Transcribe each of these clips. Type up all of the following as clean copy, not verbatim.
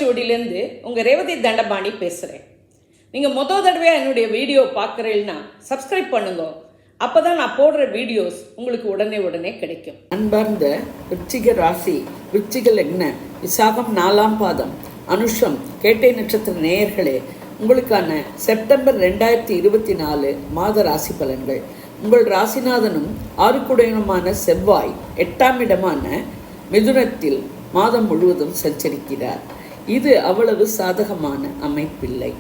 ஓலைச்சுவடியிலேருந்து உங்கள் ரேவதி தண்டபாணி பேசுகிறேன். நீங்கள் தடவையாக என்னுடைய வீடியோ பார்க்குறீங்கன்னா சப்ஸ்கிரைப் பண்ணுங்க. அப்போ தான் நான் போடுற வீடியோஸ் உங்களுக்கு உடனே கிடைக்கும். அன்பார்ந்த விருச்சிக ராசி, விருச்சிக லக்ன, விசாகம் 4ஆம் பாதம், அனுஷம், கேட்டை நட்சத்திர நேயர்களே, உங்களுக்கான செப்டம்பர் 2024 மாத ராசி பலன்கள். உங்கள் ராசிநாதனும் ஆறுக்குடையனுமான செவ்வாய் 8ஆம் இடமான மிதுனத்தில் மாதம் முழுவதும் சஞ்சரிக்கிறார். இது அவ்வளவு சாதகமான அமைப்பில்லை.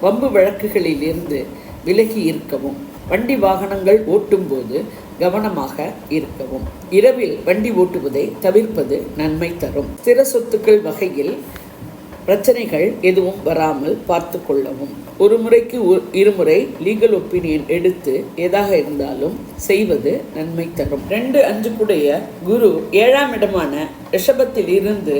வம்பு வழக்குகளில் இருந்து விலகி இருக்கவும், வண்டி வாகனங்கள் ஓட்டும்போது கவனமாக இருக்கவும், இரவில் வண்டி ஓட்டுவதை தவிர்ப்பது நன்மை தரும். ஸ்திர சொத்துக்கள் வகையில் பிரச்சனைகள் எதுவும் வராமல் பார்த்து கொள்ளவும். ஒரு முறைக்கு இருமுறை லீகல் ஒப்பீனியன் எடுத்து எதாக இருந்தாலும் செய்வது நன்மை தரும். 2-5 குரு 7ஆம் இடமான ரிஷபத்தில் இருந்து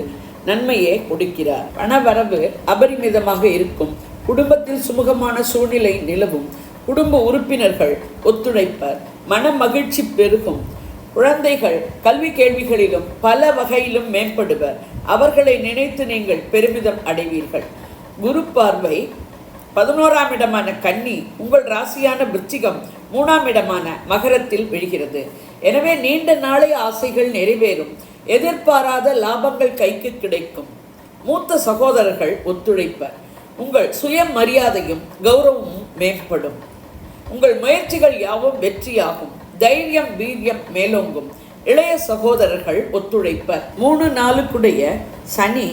நன்மையை கொடுக்கிறார். பணவரவு அபரிமிதமாக இருக்கும். குடும்பத்தில் சுமூகமான சூழ்நிலை நிலவும். குடும்ப உறுப்பினர்கள் ஒத்துழைப்பர். மன மகிழ்ச்சி பெருகும். குழந்தைகள் கல்வி கேள்விகளிலும் பல வகையிலும் மேம்படுவர். அவர்களை நினைத்து நீங்கள் பெருமிதம் அடைவீர்கள். குரு பார்வை 11ஆம் இடமான கன்னி, உங்கள் ராசியான விருச்சிகம் 3ஆம் இடமான மகரத்தில் விழுகிறது. எனவே நீண்ட நாளை ஆசைகள் நிறைவேறும். எதிர்பாராத லாபங்கள் கைக்கு கிடைக்கும். மூத்த சகோதரர்கள் ஒத்துழைப்பர். உங்கள் சுய மரியாதையும் கௌரவமும் மேம்படும். உங்கள் முயற்சிகள் யாவும் வெற்றியாகும். தைரியம் வீரியம் மேலோங்கும். இளைய சகோதரர்கள் ஒத்துழைப்பர். 3-4 சனி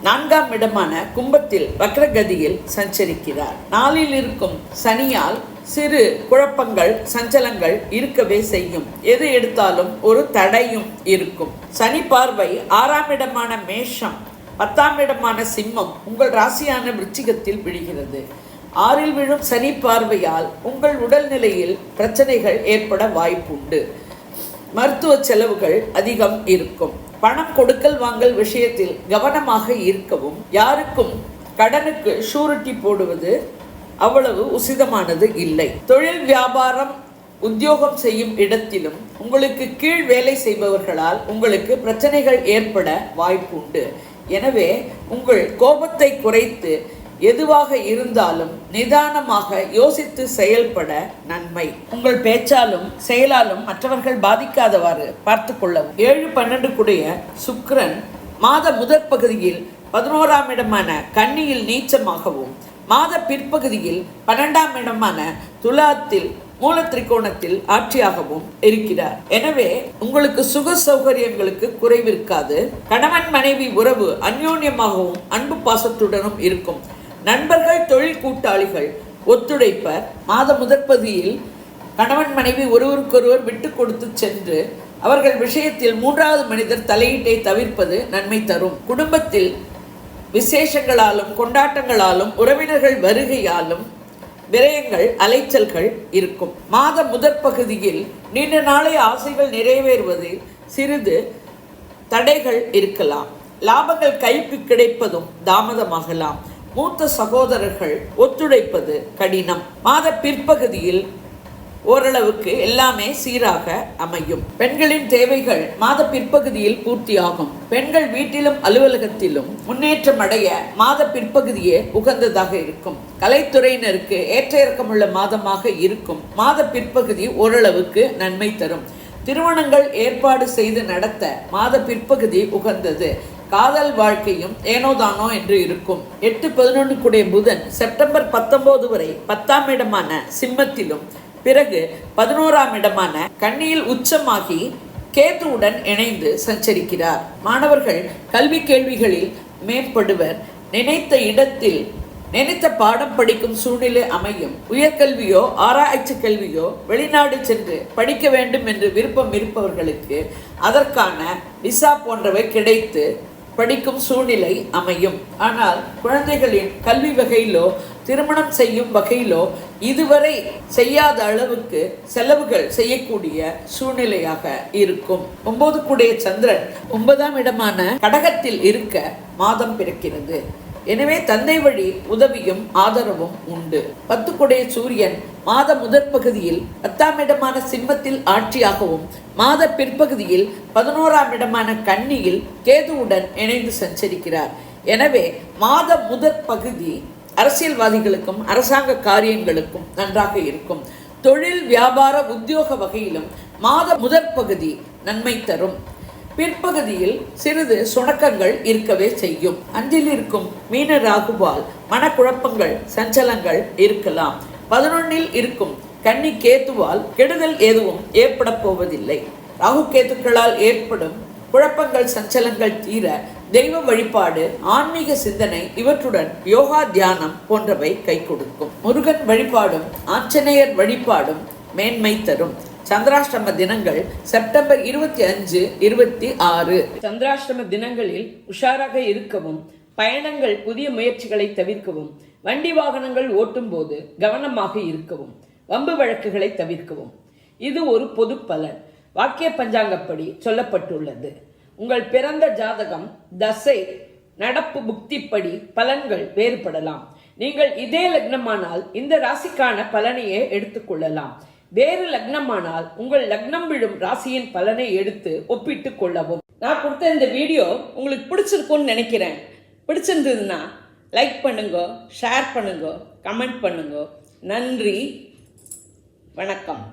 4ஆம் இடமான கும்பத்தில் வக்ரகதியில் சஞ்சரிக்கிறார். 4இல் இருக்கும் சனியால் சிறு குழப்பங்கள் சஞ்சலங்கள் இருக்கவே செய்யும். எது எடுத்தாலும் ஒரு தடையும் இருக்கும். சனி பார்வை 6ஆம் இடமான மேஷம், 10ஆம் இடமான சிம்மம், உங்கள் ராசியான விருச்சிகத்தில் விழுகிறது. 6இல் விழும் சனி பார்வையால் உங்கள் உடல்நிலையில் பிரச்சனைகள் ஏற்பட வாய்ப்புண்டு. மருத்துவ செலவுகள் அதிகம் இருக்கும். பணம் கொடுக்கல் வாங்கல் விஷயத்தில் கவனமாக இருக்கவும். யாருக்கும் கடனுக்கு ஷூரிட்டி போடுவது அவ்வளவு உசிதமானது இல்லை. தொழில் வியாபாரம் உத்தியோகம் செய்யும் இடத்திலும் உங்களுக்கு கீழ் வேலை செய்பவர்களால் உங்களுக்கு பிரச்சனைகள் ஏற்பட வாய்ப்புண்டு. எனவே உங்கள் கோபத்தை குறைத்து எதுவாக இருந்தாலும் நிதானமாக யோசித்து செயல்பட நன்மை. உங்கள் பேச்சாலும் செயலாலும் மற்றவர்கள் பாதிக்காதவாறு பார்த்து கொள்ளவும். 7-12 சுக்கிரன் மாத முதற் பகுதியில் 11ஆம் இடமான கன்னியில் நீச்சமாகவும், மாத பிற்பகுதியில் 12ஆம் இடமான துலாத்தில் மூல திரிகோணத்தில் ஆட்சியாகவும் இருக்கிறார். எனவே உங்களுக்கு சுக சௌகரியங்களுக்கு குறைவிருக்காது. கணவன் மனைவி உறவு அந்யோன்யமாகவும் அன்பு பாசத்துடனும் இருக்கும். நண்பர்கள் தொழில் கூட்டாளிகள் ஒத்துழைப்பர். மாத முதற்பகுதியில் கணவன் மனைவி ஒருவருக்கொருவர் விட்டு கொடுத்து சென்று அவர்கள் விஷயத்தில் 3வது மனிதர் தலையீட்டை தவிர்ப்பது நன்மை தரும். குடும்பத்தில் விசேஷங்களாலும் கொண்டாட்டங்களாலும் உறவினர்கள் வருகையாலும் விரயங்கள் அலைச்சல்கள் இருக்கும். மாத முதற்பகுதியில் நீண்ட நாளை ஆசைகள் நிறைவேறுவதில் சிறிது தடைகள் இருக்கலாம். லாபங்கள் கைக்கு கிடைப்பதும் தாமதமாகலாம். மூத்த சகோதரர்கள் ஒத்துழைப்பது கடினம். மாத பிற்பகுதியில் ஓரளவுக்கு எல்லாமே சீராக அமையும். பெண்களின் தேவைகள் மாத பிற்பகுதியில் பூர்த்தியாகும். பெண்கள் வீட்டிலும் அலுவலகத்திலும் முன்னேற்றம் அடைய மாத பிற்பகுதியே உகந்ததாக இருக்கும். கலைத்துறையினருக்கு ஏற்ற இறக்கமுள்ள மாதமாக இருக்கும். மாத பிற்பகுதி ஓரளவுக்கு நன்மை தரும். திருமணங்கள் ஏற்பாடு செய்து நடத்த மாத பிற்பகுதி உகந்தது. காதல் வாழ்க்கையும் ஏனோதானோ என்று இருக்கும். 8-11 புதன் செப்டம்பர் 19 வரை 10ஆம் இடமான சிம்மத்திலும் பிறகு 11ஆம் இடமான கன்னியில் உச்சமாகி கேதுவுடன் இணைந்து சஞ்சரிக்கிறார். மாணவர்கள் கல்வி கேள்விகளில் மேம்படுவர். நினைத்த இடத்தில் நினைத்த பாடம் படிக்கும் சூழ்நிலை அமையும். உயர்கல்வியோ ஆராய்ச்சி கல்வியோ வெளிநாடு சென்று படிக்க வேண்டும் என்று விருப்பம் இருப்பவர்களுக்கு அதற்கான விசா போன்றவை கிடைத்து படிக்கும் சூழ்நிலை அமையும். ஆனால் குழந்தைகளின் கல்வி வகையிலோ திருமணம் செய்யும் வகையிலோ இதுவரை செய்யாத அளவுக்கு செலவுகள் செய்யக்கூடிய சூழ்நிலையாக இருக்கும். 9 சந்திரன் 9ஆம் இடமான கடகத்தில் இருக்க மாதம் பிறக்கிறது. எனவே தந்தை வழி உதவியும் ஆதரவும் உண்டு. 10 சூரியன் மாத முதற் பகுதியில் 10ஆம் இடமான சிம்மத்தில் ஆட்சியாகவும், மாத பிற்பகுதியில் 11ஆம் இடமான கன்னியில் கேதுவுடன் இணைந்து சஞ்சரிக்கிறார். எனவே மாத முதற் பகுதி அரசியல்வாதிகளுக்கும் அரசாங்க காரியங்களுக்கும் நன்றாக இருக்கும். தொழில் வியாபார உத்தியோக வகையிலும் மாத முதற் பகுதி நன்மை தரும். பிற்பகுதியில் சிறிது சுணக்கங்கள் இருக்கவே செய்யும். அஞ்சில் இருக்கும் மீன ராகுவால் மனக்குழப்பங்கள் சஞ்சலங்கள் இருக்கலாம். 11இல் இருக்கும் கன்னி கேத்துவால் கெடுதல் எதுவும் ஏற்பட போவதில்லை. ராகு கேத்துக்களால் ஏற்படும் குழப்பங்கள் சஞ்சலங்கள் தீர தெய்வ வழிபாடு ஆன்மீக சிந்தனை இவற்றுடன் யோகா தியானம் போன்றவை கை கொடுக்கும். முருகன் வழிபாடும் ஆஞ்சநேயர் வழிபாடும் மேன்மை தரும். சந்திராஷ்டம தினங்கள் செப்டம்பர் 25, 26. சந்திராஷ்டம தினங்களில் உஷாராக இருக்கவும், பயணங்கள் புதிய முயற்சிகளை தவிர்க்கவும், வண்டி வாகனங்கள் ஓட்டும் போது கவனமாக இருக்கவும், வம்பு வழக்குகளை தவிர்க்கவும். இது ஒரு பொது பலன். வாக்கிய பஞ்சாங்கப்படி சொல்லப்பட்டுள்ளது. உங்கள் பிறந்த ஜாதகம், தசை, நடப்பு புக்திப்படி பலன்கள் வேறுபடலாம். நீங்கள் இதே லக்னமானால் இந்த ராசிக்கான பலனையே எடுத்துக்கொள்ளலாம். வேறு லக்னமானால் உங்கள் லக்னம் விழும் ராசியின் பலனை எடுத்து ஒப்பிட்டு கொள்ளவும். நான் கொடுத்த இந்த வீடியோ உங்களுக்கு பிடிச்சிருக்கும்னு நினைக்கிறேன். பிடிச்சிருந்ததுன்னா லைக் பண்ணுங்க, ஷேர் பண்ணுங்க, கமெண்ட் பண்ணுங்க. நன்றி, வணக்கம்.